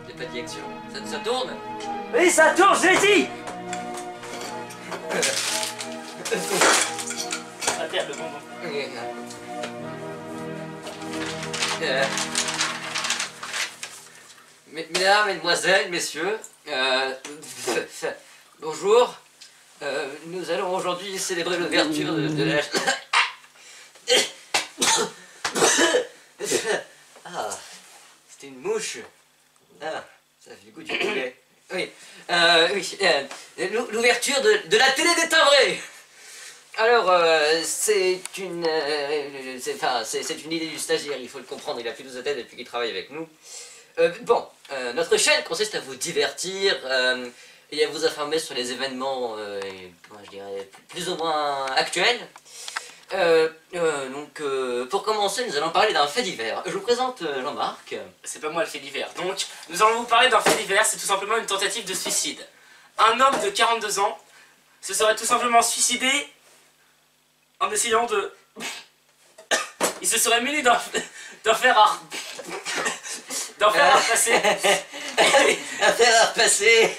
Y'a pas de direction. Ça tourne? Oui, ça tourne, je l'ai dit. À terre, le bonbon. Mesdames, mesdemoiselles, messieurs, bonjour. Nous allons aujourd'hui célébrer l'ouverture de la... Ah, c'était une mouche. Ah, ça fait du goût du poulet. Oui, l'ouverture de la télé des timbrés. Alors, c'est une idée du stagiaire, il faut le comprendre, il a plus de tête depuis qu'il travaille avec nous. Notre chaîne consiste à vous divertir et à vous informer sur les événements, comment je dirais, plus ou moins actuels. Pour commencer, nous allons parler d'un fait divers. Je vous présente Jean-Marc. C'est pas moi le fait divers. Donc, nous allons vous parler d'un fait divers, c'est tout simplement une tentative de suicide. Un homme de 42 ans se serait tout simplement suicidé en essayant de... Il se serait muni d'un fer à... d'un fer à repasser. Un fer à repasser.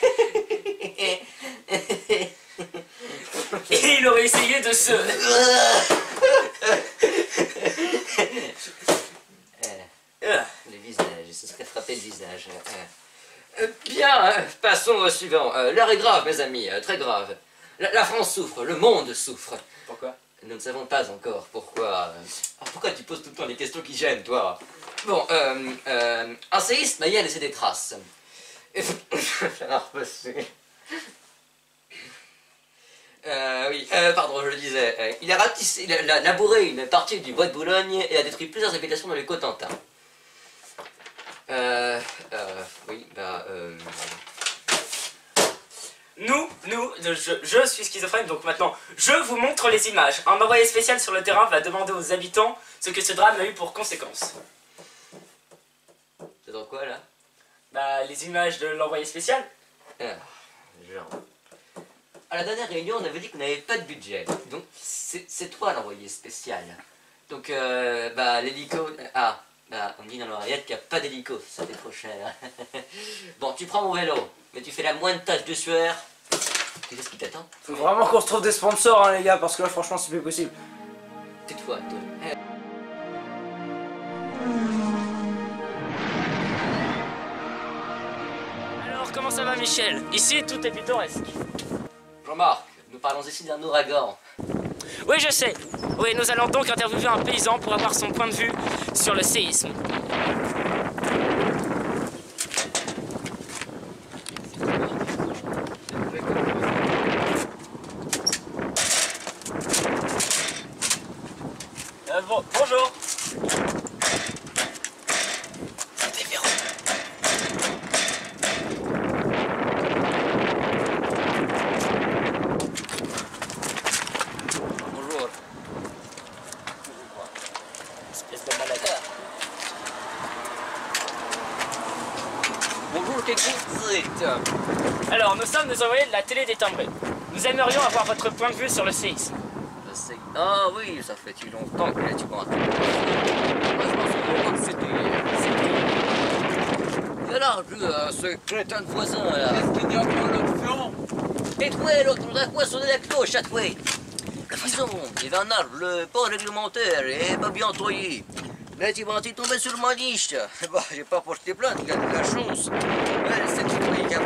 Et il aurait essayé de se... Le visage, il se serait frappé le visage. Bien, passons au suivant. L'heure est grave, mes amis, très grave. La France souffre, le monde souffre. Pourquoi? Nous ne savons pas encore pourquoi... pourquoi tu poses tout le temps des questions qui gênent, toi? Bon, un séisme a laissé des traces. Pardon, je le disais. Il a labouré une partie du bois de Boulogne et a détruit plusieurs habitations dans le Cotentin. Je suis schizophrène, donc maintenant, je vous montre les images. Un envoyé spécial sur le terrain va demander aux habitants ce que ce drame a eu pour conséquence. C'est dans quoi, là? Bah, les images de l'envoyé spécial. Genre... À la dernière réunion, on avait dit qu'on n'avait pas de budget. Donc, c'est toi l'envoyé spécial. Donc, l'hélico... on dit dans l'oreillette qu'il n'y a pas d'hélico, ça fait trop cher. Bon, tu prends mon vélo, mais tu fais la moindre tache de sueur. Tu sais ce qui t'attend? Faut vraiment qu'on se trouve des sponsors, hein, les gars, parce que là, franchement, c'est plus possible. Tais-toi, toi. Alors, comment ça va, Michel? Ici, tout est pittoresque. Jean-Marc, nous parlons ici d'un ouragan. Oui, je sais. Oui, nous allons donc interviewer un paysan pour avoir son point de vue sur le séisme. Bonjour. Bonjour. Espèce de malade. Bonjour, qu'est-ce que c'est? Alors, nous sommes des envoyés de la télé des timbrés. Nous aimerions avoir votre point de vue sur le séisme. Ah oui, ça fait si longtemps que tu m'as entendu. Moi, je m'en souviens que c'était... Et alors, ce crétin de voisin, là. Qu'est-ce qu'il y a pour l'autre fion? Et toi, l'autre, on a quoi sur la cloche, à toi? Disons, il y avait un arbre, le pas réglementaire, et pas bien toyé. Là, tu vas tomber sur ma niche. Bah, j'ai pas porté plainte, il y a de la chance. Ouais, c'est toi qui a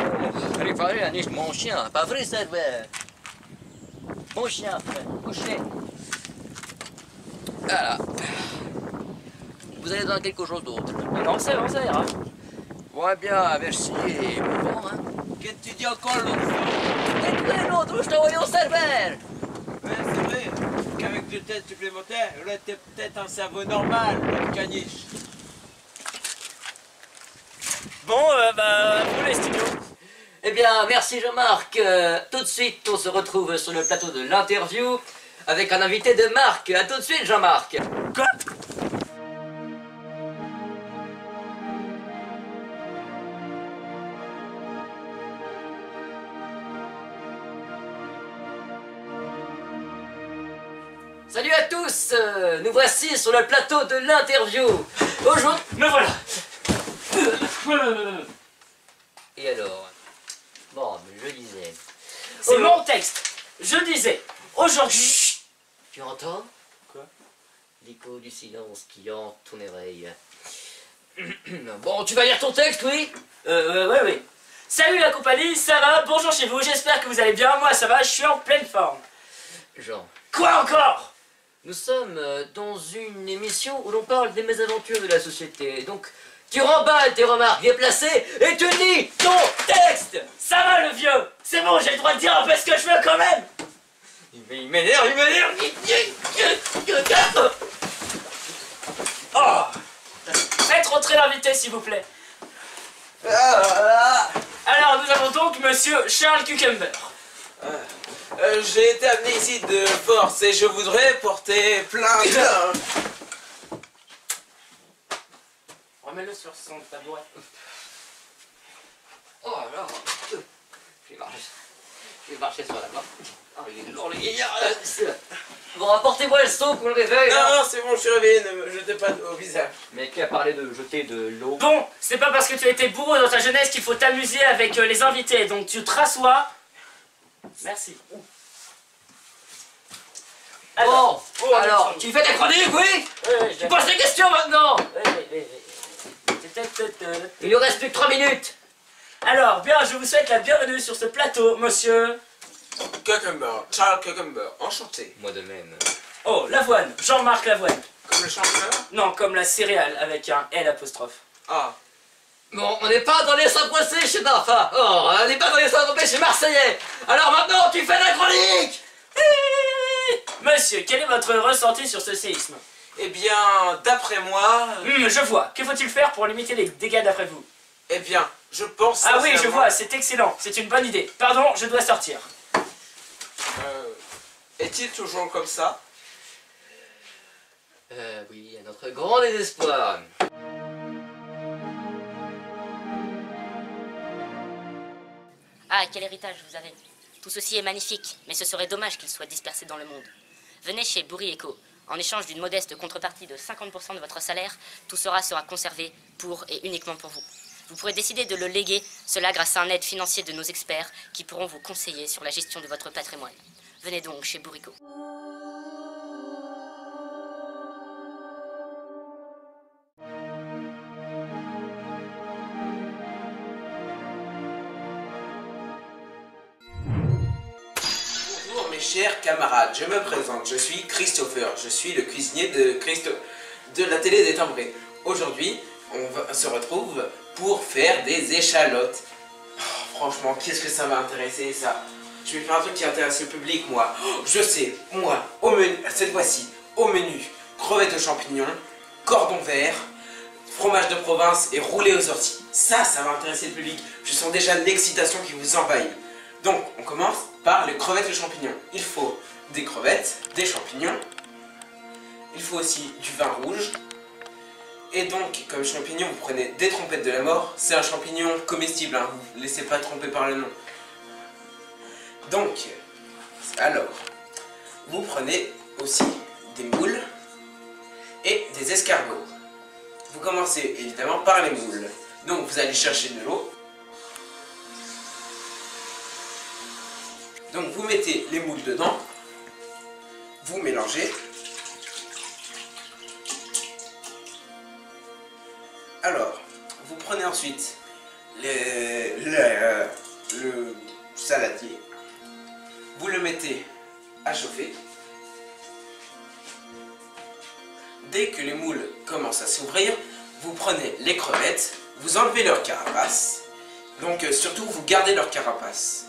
réparé la niche de mon chien. Pas vrai, serveur? Mon chien, frère, couchez. Voilà. Vous allez dans quelque chose d'autre. Non, c'est bon, ça ira. Ouais, bien, merci. Bon, hein. Qu'est-ce que tu dis encore l'autre fion? Et toi, l'autre, je t'ai envoyé au serveur. Ouais, c'est vrai qu'avec deux tests supplémentaires, là t'es peut-être un cerveau normal, notre caniche. Bon, vous les studios. Eh bien, merci Jean-Marc. Tout de suite, on se retrouve sur le plateau de l'interview avec un invité de marque. A tout de suite, Jean-Marc. Quoi? Salut à tous, nous voici sur le plateau de l'interview. Aujourd'hui. Me voilà. Et alors? Bon, mais je disais. C'est mon texte. Je disais, aujourd'hui... Tu entends? Quoi? L'écho du silence qui hante ton oreille. Bon, tu vas lire ton texte, oui? Ouais. Salut la compagnie, ça va? Bonjour chez vous, j'espère que vous allez bien. Moi ça va, je suis en pleine forme. Jean. Quoi encore? Nous sommes dans une émission où l'on parle des mésaventures de la société. Donc, tu remballes tes remarques bien placées et tu lis ton texte! Ça va le vieux? C'est bon, j'ai le droit de dire un peu ce que je veux quand même! Il m'énerve, il m'énerve! Oh! Faites rentrer l'invité s'il vous plaît. Alors nous avons donc monsieur Charles Cucumber. J'ai été amené ici de force et je voudrais porter plainte. Remets-le sur son tabouret. Oh là! Je vais marcher sur la main. Oh, il est lourd le vieillard! Bon, apportez-moi le seau pour le réveil! Non, c'est bon, je suis réveillé, ne me jetez pas au visage. Mais qui a parlé de jeter de l'eau? Bon, c'est pas parce que tu as été bourreau dans ta jeunesse qu'il faut t'amuser avec les invités, donc tu te rassois. Merci. Bon, alors, tu fais ta chronique, oui? Tu poses des questions maintenant! Il nous reste plus que 3 minutes! Alors, bien, je vous souhaite la bienvenue sur ce plateau, monsieur... Cucumber, Charles Cucumber, enchanté. Moi de même. Oh, Lavoine, Jean-Marc Lavoine. Comme le chanteur? Non, comme la céréale, avec un L apostrophe. Ah. Bon, on n'est pas dans les Saint-Poissé chez Nafa. Oh, on n'est pas dans les Saint-Tropez chez Marseillais. Alors maintenant, tu fais la chronique! Monsieur, quel est votre ressenti sur ce séisme? Eh bien, d'après moi... Je vois. Que faut-il faire pour limiter les dégâts d'après vous? Eh bien, je pense... Ah oui, je sincèrement- vois, c'est excellent. C'est une bonne idée. Pardon, je dois sortir. Est-il toujours comme ça? Oui, à notre grand désespoir. Ah, quel héritage vous avez. Tout ceci est magnifique, mais ce serait dommage qu'il soit dispersé dans le monde. Venez chez Bourri Eco. En échange d'une modeste contrepartie de 50% de votre salaire, tout sera conservé pour et uniquement pour vous. Vous pourrez décider de le léguer, cela grâce à un aide financier de nos experts qui pourront vous conseiller sur la gestion de votre patrimoine. Venez donc chez Bourri Eco. Bonjour mes chers camarades, je me présente, je suis Christopher, je suis le cuisinier de la télé des Timbrés. Aujourd'hui, se retrouve pour faire des échalotes. Oh, franchement, qu'est-ce que ça va intéresser ça? Je vais faire un truc qui intéresse le public, moi. Oh, je sais, moi, au menu, cette fois-ci, au menu, crevettes aux champignons, cordon vert, fromage de province et roulé aux orties. Ça va intéresser le public. Je sens déjà l'excitation qui vous envahit. Donc, on commence par les crevettes aux champignons. Il faut des crevettes, des champignons. Il faut aussi du vin rouge. Et donc, comme champignon, vous prenez des trompettes de la mort. C'est un champignon comestible, hein. Vous ne laissez pas tromper par le nom. Donc, alors, vous prenez aussi des moules et des escargots. Vous commencez évidemment par les moules. Donc, vous allez chercher de l'eau. Donc, vous mettez les moules dedans. Vous mélangez. Alors, vous prenez ensuite le saladier. Vous le mettez à chauffer. Dès que les moules commencent à s'ouvrir, vous prenez les crevettes, vous enlevez leur carapace. Donc surtout, vous gardez leur carapace.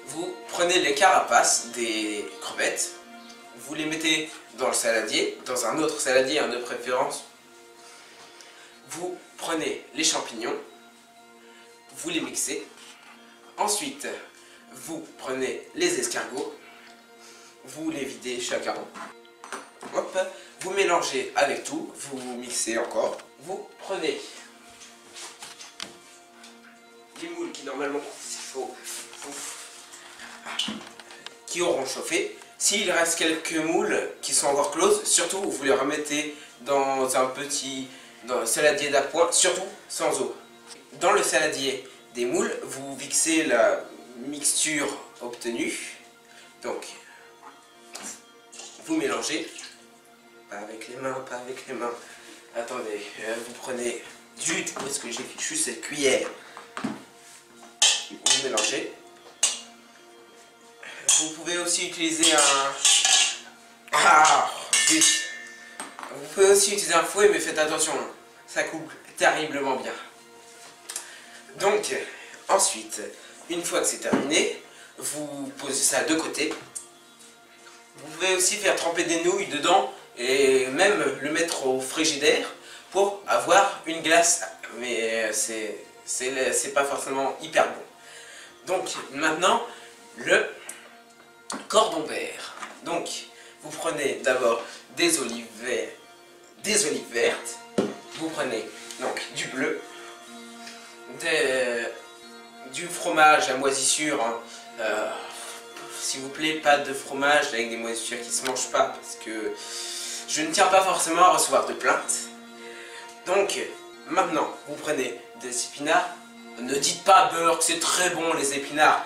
Vous prenez les carapaces des crevettes, vous les mettez dans le saladier, dans un autre saladier de préférence. Vous prenez les champignons, vous les mixez. Ensuite, vous prenez les escargots, vous les videz chacun. Hop, vous mélangez avec tout, vous mixez encore. Vous prenez les moules qui normalement qui auront chauffé. S'il reste quelques moules qui sont encore closes, surtout vous les remettez dans un petit dans le saladier d'appoint, surtout sans eau. Dans le saladier des moules, vous mixez la mixture obtenue. Donc, vous mélangez. Pas avec les mains, pas avec les mains. Attendez, vous prenez du... Où est-ce que j'ai fichu cette cuillère? Vous mélangez. Vous pouvez aussi utiliser un... Ah, zut. Vous pouvez aussi utiliser un fouet, mais faites attention, ça coupe terriblement bien. Donc, ensuite, une fois que c'est terminé, vous posez ça de côté. Vous pouvez aussi faire tremper des nouilles dedans et même le mettre au frigidaire pour avoir une glace, mais c'est pas forcément hyper bon. Donc, maintenant, le cordon vert. Donc, vous prenez d'abord des olives vertes, vous prenez donc du bleu, du fromage à moisissure, hein. S'il vous plaît, pas de fromage avec des moisissures qui se mangent pas, parce que je ne tiens pas forcément à recevoir de plaintes. Donc, maintenant, vous prenez des épinards. Ne dites pas beurre, c'est très bon les épinards.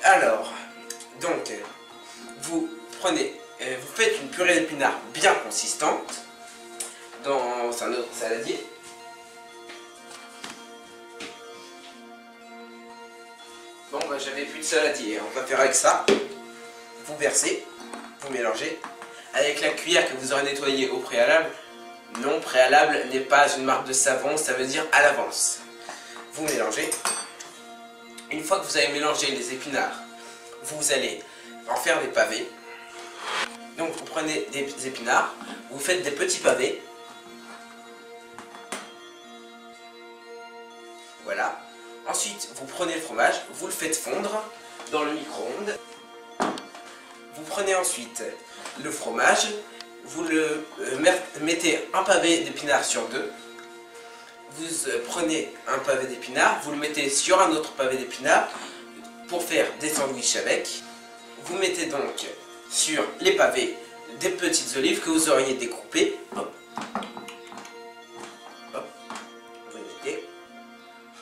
Alors, donc, vous prenez, vous faites une purée d'épinards bien consistante dans un autre saladier. Bon, bah, j'avais plus de saladier, on va faire avec ça. Vous versez, vous mélangez avec la cuillère que vous aurez nettoyée au préalable. Non, préalable n'est pas une marque de savon, ça veut dire à l'avance. Vous mélangez. Une fois que vous avez mélangé les épinards, vous allez en faire des pavés. Donc vous prenez des épinards, vous faites des petits pavés. Voilà. Ensuite, vous prenez le fromage, vous le faites fondre dans le micro-ondes. Vous prenez ensuite le fromage, vous le mettez un pavé d'épinards sur deux. Vous prenez un pavé d'épinards, vous le mettez sur un autre pavé d'épinards pour faire des sandwichs avec. Vous mettez donc sur les pavés des petites olives que vous auriez découpées. Hop. Hop. Vous les mettez.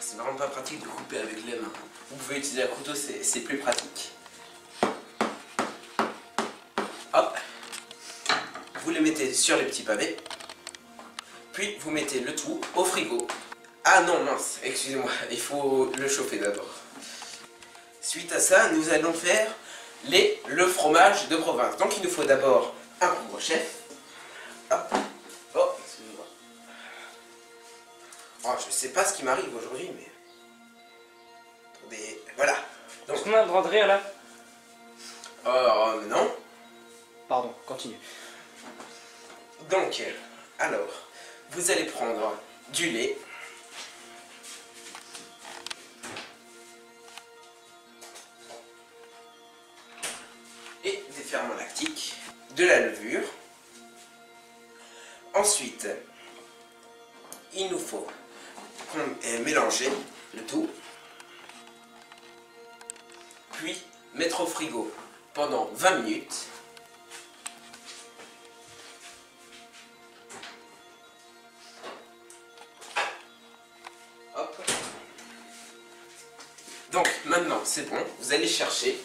C'est vraiment pas pratique de couper avec les mains. Vous pouvez utiliser un couteau, c'est plus pratique. Hop. Vous les mettez sur les petits pavés. Puis vous mettez le tout au frigo. Ah non, mince, excusez-moi, il faut le chauffer d'abord. Suite à ça, nous allons faire le fromage de province. Donc il nous faut d'abord un couvre-chef. Hop. Oh, excusez-moi. Oh, je sais pas ce qui m'arrive aujourd'hui, mais... Attendez, voilà. Est-ce qu'on a le droit de rire là? Oh, non. Pardon, continue. Donc, alors, vous allez prendre du lait. Et des ferments lactiques, de la levure. Ensuite, il nous faut mélanger le tout. Puis, mettre au frigo pendant 20 minutes. Hop. Donc, maintenant, c'est bon. Vous allez chercher.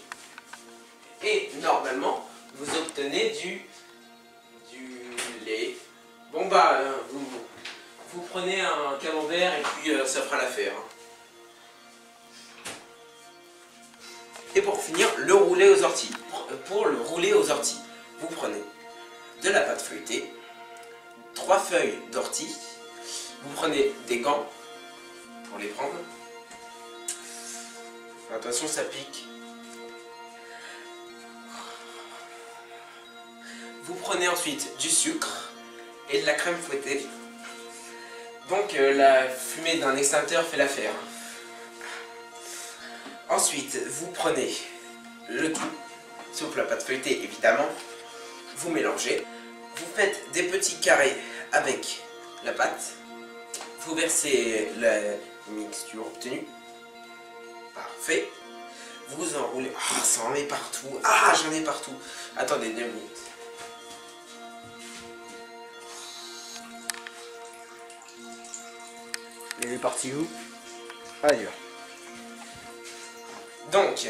Et normalement, vous obtenez du lait. Bon bah, vous prenez un camembert et puis ça fera l'affaire. Et pour finir, le roulé aux orties. Pour le rouler aux orties, vous prenez de la pâte feuilletée, 3 feuilles d'ortie, vous prenez des gants pour les prendre. Attention, ça pique. Vous prenez ensuite du sucre et de la crème fouettée. Donc la fumée d'un extincteur fait l'affaire. Ensuite, vous prenez le tout, sauf la pâte feuilletée évidemment. Vous mélangez. Vous faites des petits carrés avec la pâte. Vous versez la mixture obtenue. Parfait. Vous enroulez. Ah, ça en met partout. Ah, j'en ai partout. Attendez 2 minutes. Il est parti où? Ailleurs. Donc,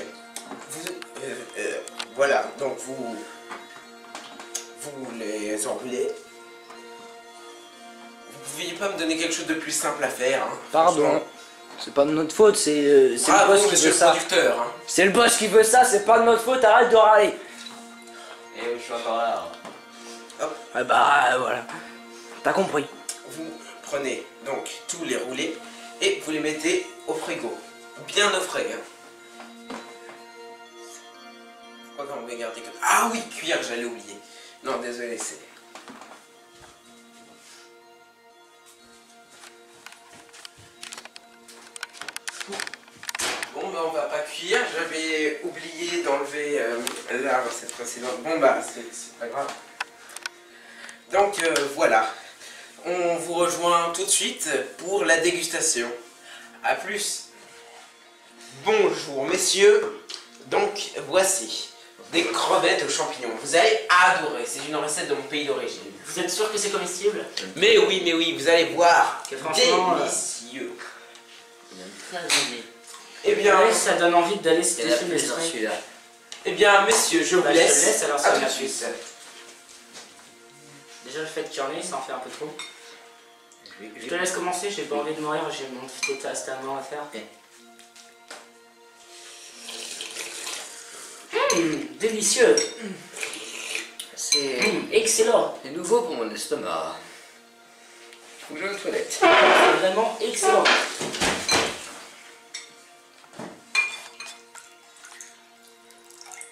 voilà, donc vous les enroulez. Vous pouviez pas me donner quelque chose de plus simple à faire, hein, Pardon. franchement. C'est pas de notre faute, c'est le Bravo, boss qui monsieur veut le ça. producteur. Hein. C'est le boss qui veut ça, c'est pas de notre faute, arrête de râler. Et je suis encore là. Ah bah voilà. T'as compris. Vous prenez donc tous les roulés et vous les mettez au frigo. Bien au frais. Hein. Pourquoi on va garder que... Ah oui, cuillère, j'allais oublier. Non, désolé, c'est... Bon, bah on va pas cuire. J'avais oublié d'enlever la recette précédente. Bon, bah c'est pas grave. Donc voilà. On vous rejoint tout de suite pour la dégustation. A plus. Bonjour messieurs. Donc voici des crevettes aux champignons. Vous allez adorer. C'est une recette de mon pays d'origine. Vous êtes sûr que c'est comestible? Mais oui, vous allez voir. Que franchement, délicieux. Très aimé. Eh bien, ouais, ça donne envie d'aller se Il y en a tester plus dans l'esprit. celui-là. eh bien messieurs, je vous Bah, je te laisse. laisse, alors, À ça tout de va suite. Déjà le fait qu'il y en ait, ça en fait un peu trop. Je Je te laisse commencer, j'ai pas envie de mourir, j'ai mon petit testament à faire. Délicieux. C'est Excellent. nouveau pour mon estomac. Faut que j'aille aux toilettes. C'est vraiment excellent.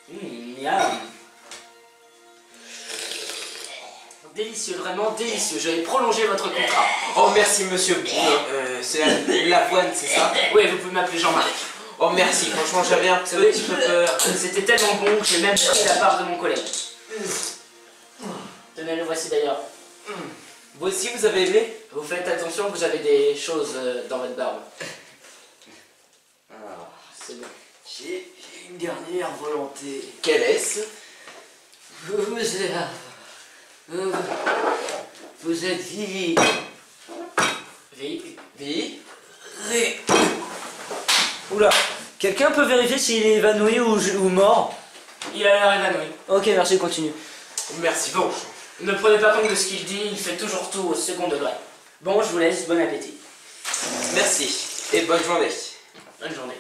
Miam. Délicieux, vraiment délicieux. Je vais prolonger votre contrat. Oh merci monsieur. C'est l'avoine, c'est ça? Oui, vous pouvez m'appeler Jean-Marc. Oh merci, franchement j'avais un petit peu peur. C'était tellement bon que j'ai même pris la part de mon collègue. Tenez, le voici d'ailleurs. Vous aussi vous avez aimé? Vous faites attention, vous avez des choses dans votre barbe. C'est bon. J'ai une dernière volonté. Quelle est-ce? Vous êtes vie. Vie. Oula. Quelqu'un peut vérifier s'il est évanoui ou mort? Il a l'air évanoui. Ok, merci, continue. Merci bon. Ne prenez pas compte de ce qu'il dit, il fait toujours tout au second degré. Bon, je vous laisse, bon appétit. Merci et bonne journée. Bonne journée.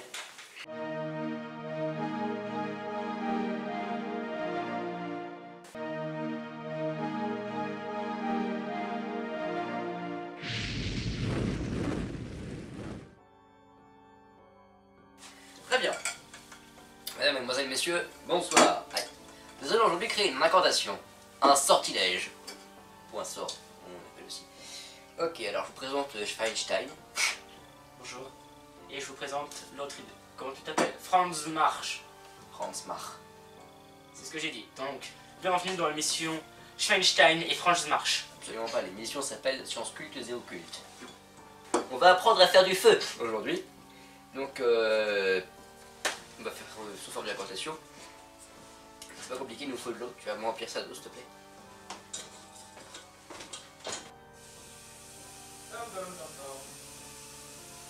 Très bien. Mesdames, Mesdemoiselles, Messieurs, bonsoir. Allez. Nous allons aujourd'hui créer une incantation, un sortilège, ou un sort, on appelle aussi. Ok, alors je vous présente Schweinstein. Bonjour. Et je vous présente l'autre idée. Comment tu t'appelles? Franz Marsch. Franz Mach. C'est ce que j'ai dit. Donc, bienvenue dans l'émission Schweinstein et Franz Marsch. Absolument pas, l'émission s'appelle Sciences cultes et occultes. On va apprendre à faire du feu aujourd'hui. Donc, on va faire sous forme d'incantation. C'est pas compliqué, il nous faut de l'eau. Tu vas m'emplir ça d'eau, s'il te plaît.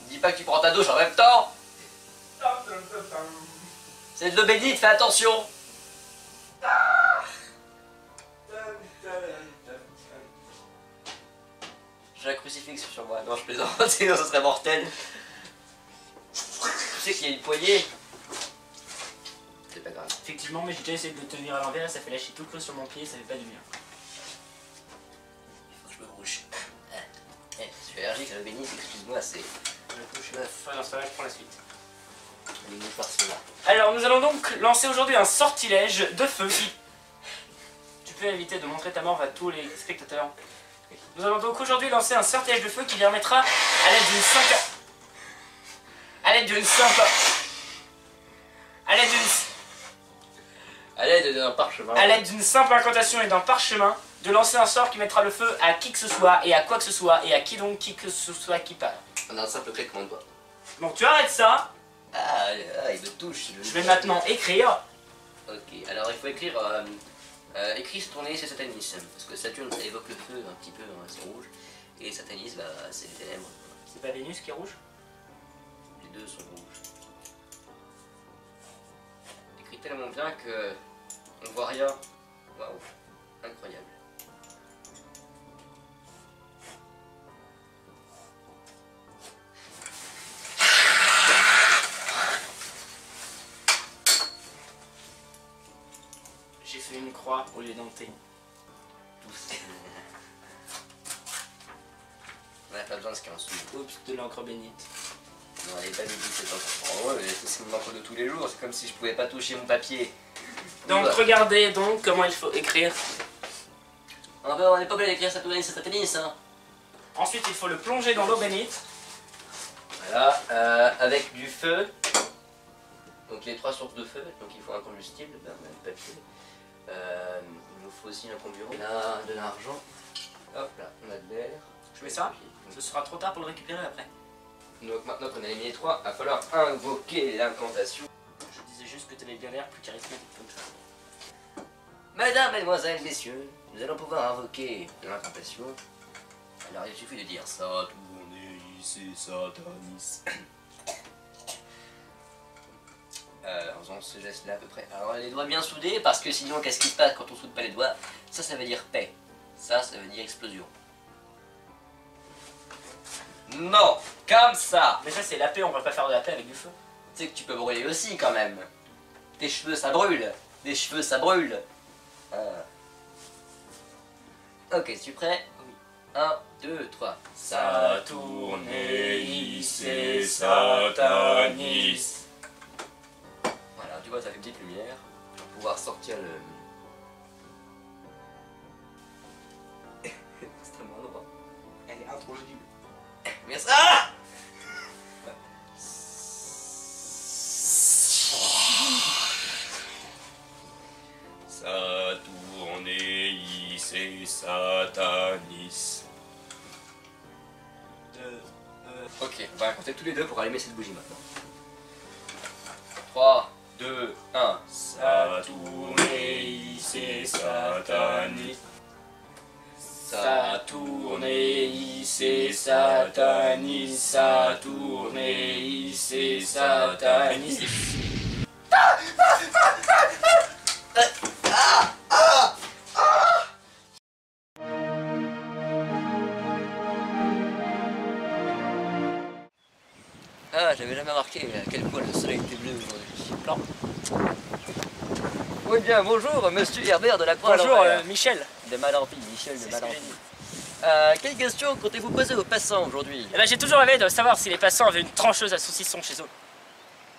Dis pas que tu prends ta douche en même temps. C'est de l'eau bénite, fais attention. J'ai un crucifix sur moi. Non, je plaisante, sinon ce serait mortel. Tu sais qu'il y a une poignée. C'est pas grave. Effectivement, mais j'ai déjà essayé de le tenir à l'envers et ça fait lâcher tout le clos sur mon pied, ça fait pas du bien. Il faut que je me bouche. Je suis allergique à l'eau bénite, excuse-moi, c'est... Enfin, dans ce cas-là, je prends la suite. Les mouchoirs sont là. Alors, nous allons donc lancer aujourd'hui un sortilège de feu. Tu peux éviter de montrer ta mort à tous les spectateurs. Nous allons donc aujourd'hui lancer un sortilège de feu qui permettra, à l'aide d'une simple... À l'aide d'une simple... À l'aide d'une... À l'aide d'un parchemin. À l'aide d'une simple incantation et d'un parchemin, de lancer un sort qui mettra le feu à qui que ce soit, et à quoi que ce soit, et à qui donc qui que ce soit qui parle. On a un simple claquement de doigts. Donc tu arrêtes ça, Il me touche. je vais maintenant écrire. Ok, alors il faut écrire... écrit tourner c'est Satanis. Parce que Saturne, ça évoque le feu un petit peu, hein, c'est rouge. Et Satanis, bah, c'est les ténèbres. C'est pas Vénus qui est rouge? Les deux sont rouges. Écrit tellement bien que on voit rien. Waouh, incroyable. J'ai fait une croix au lieu d'un T. Tous. On n'a pas besoin de ce 15 sous. Oups, de l'encre bénite. Non, elle est pas du tout cette encre. Oh ouais, mais c'est mon encre de tous les jours. C'est comme si je pouvais pas toucher mon papier. Donc Oula. regardez donc comment il faut écrire. Ah bah, on n'est pas obligé d'écrire Satanis, hein. Ensuite il faut le plonger dans l'eau bénite. Voilà, avec du feu. Donc les 3 sources de feu, donc il faut un combustible, ben, on a du papier. Il nous faut aussi un comburant. Là, de l'argent. Hop là, on a de l'air. Je mets ça. Ce sera trop tard pour le récupérer après. Donc maintenant qu'on a éliminé les 3, il va falloir invoquer l'incantation. Je disais juste que tu avais bien l'air plus charismatique comme ça. Mesdames, mesdemoiselles, messieurs, nous allons pouvoir invoquer l'incantation. Alors il suffit de dire Satanis, Satanis. On se geste là à peu près. Alors les doigts bien soudés parce que sinon qu'est-ce qui se passe quand on soude pas les doigts? Ça veut dire paix. Ça veut dire explosion. Non, comme ça. Mais ça c'est la paix, on va pas faire de la paix avec du feu. Tu sais que tu peux brûler aussi quand même. Tes cheveux ça brûle. Des cheveux ça brûle. Ok, es-tu prêt? Oui. 1, 2, 3. Saturneis et Satanis. Voilà, tu vois, ça fait une petite lumière pour pouvoir sortir le. Extrêmement droit. Elle est intelligible. Mais ça. Saturneis et Satanis. Ok, on va compter tous les deux pour allumer cette bougie maintenant. 3, 2, 1. Saturneis et Satanis. Saturneis et Satanis. Saturneis et Satanis. Ah, j'avais jamais remarqué à quel point le soleil était bleu aujourd'hui. Blanc. Oui bien, bonjour, monsieur Herbert de la Croix. Bonjour Michel. De Malampi, Michel de C'est ce que Malampi. j'ai dit. Quelle question comptez-vous poser aux passants aujourd'hui? Eh ben, j'ai toujours rêvé de savoir si les passants avaient une trancheuse à saucisson chez eux.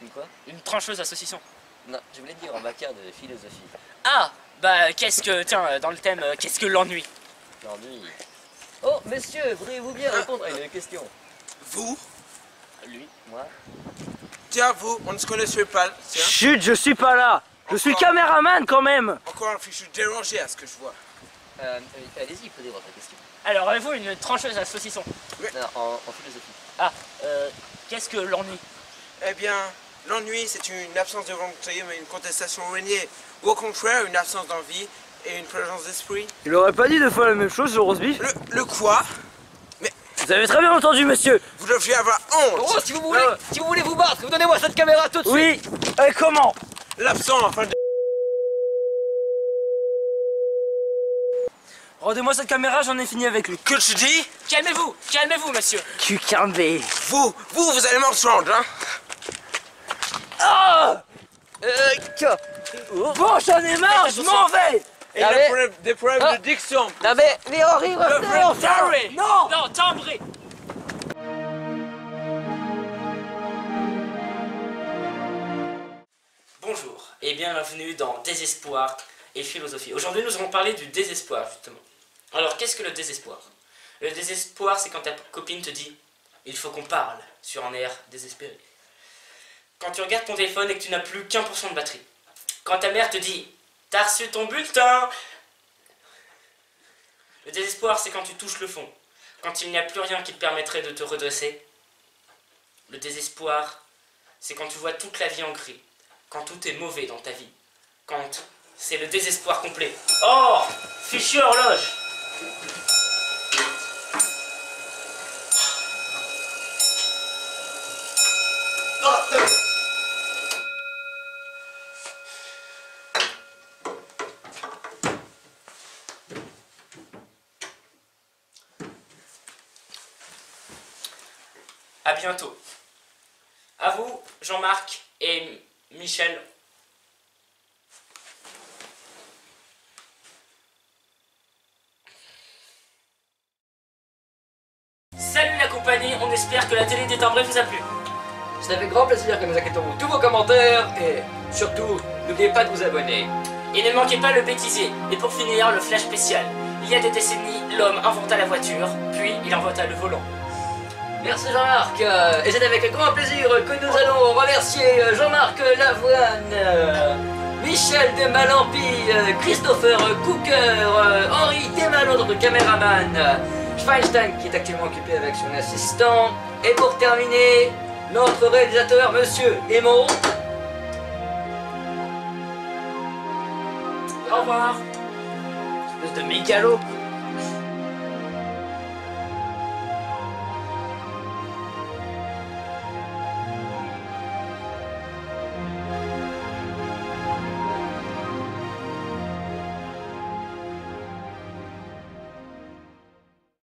Une quoi? Une trancheuse à saucisson. Non, je voulais dire en matière de philosophie. Ah, bah qu'est-ce que, tiens, dans le thème, qu'est-ce que l'ennui? L'ennui. Oh, monsieur, voudriez-vous bien répondre à une question? Vous? Lui, moi. Tiens, vous, on ne se connaissait pas. Tiens. Chut, je suis pas là. Je suis caméraman quand même. Encore un fichu dérangé à ce que je vois. Allez-y, posez votre question. Alors, avez-vous une trancheuse à saucisson? Non, en philosophie. Ah, qu'est-ce que l'ennui? Eh bien, l'ennui, c'est une absence de volonté, mais une contestation reniée. Ou au contraire, une absence d'envie et une présence d'esprit. Il aurait pas dit deux fois la même chose, le roast beef. Le quoi? Vous avez très bien entendu, monsieur. Vous devriez avoir honte. Oh, si vous voulez vous battre, vous donnez-moi cette caméra tout de suite. Oui. Et comment? L'absent, enfin de... Rendez-moi cette caméra, j'en ai fini avec lui. Que tu dis? Calmez-vous, monsieur. Cucambé. Vous allez m'entendre, hein? Ah. Bon, j'en ai marre, je m'en vais. Et Ah, il mais- a des problèmes Ah. de diction. Non mais Henri, Non. Non, timbré. Bonjour et bienvenue dans Désespoir et Philosophie. Aujourd'hui, nous allons parler du désespoir, justement. Alors, qu'est-ce que le désespoir? Le désespoir, c'est quand ta copine te dit « Il faut qu'on parle » sur un air désespéré. Quand tu regardes ton téléphone et que tu n'as plus qu'1% de batterie. Quand ta mère te dit « T'as reçu ton bulletin ?» Le désespoir, c'est quand tu touches le fond. Quand il n'y a plus rien qui te permettrait de te redresser. Le désespoir, c'est quand tu vois toute la vie en gris. Quand tout est mauvais dans ta vie. Quand c'est le désespoir complet. Oh, fichue horloge. À bientôt. À vous, Jean-Marc et Michel. Salut la compagnie, on espère que la télé détimbrée vous a plu. C'est avec grand plaisir que nous accueillons tous vos commentaires et surtout, n'oubliez pas de vous abonner. Et ne manquez pas le bêtisier. Et pour finir, le flash spécial. Il y a des décennies, l'homme inventa la voiture, puis il inventa le volant. Merci Jean-Marc, et c'est avec grand plaisir que nous allons remercier Jean-Marc Lavoine, Michel de Malampy, Christopher Cooker, Henri Desmalons, notre caméraman, Schweinstein qui est actuellement occupé avec son assistant, et pour terminer, notre réalisateur Monsieur Aymon. Au revoir. Espèce de mégalo.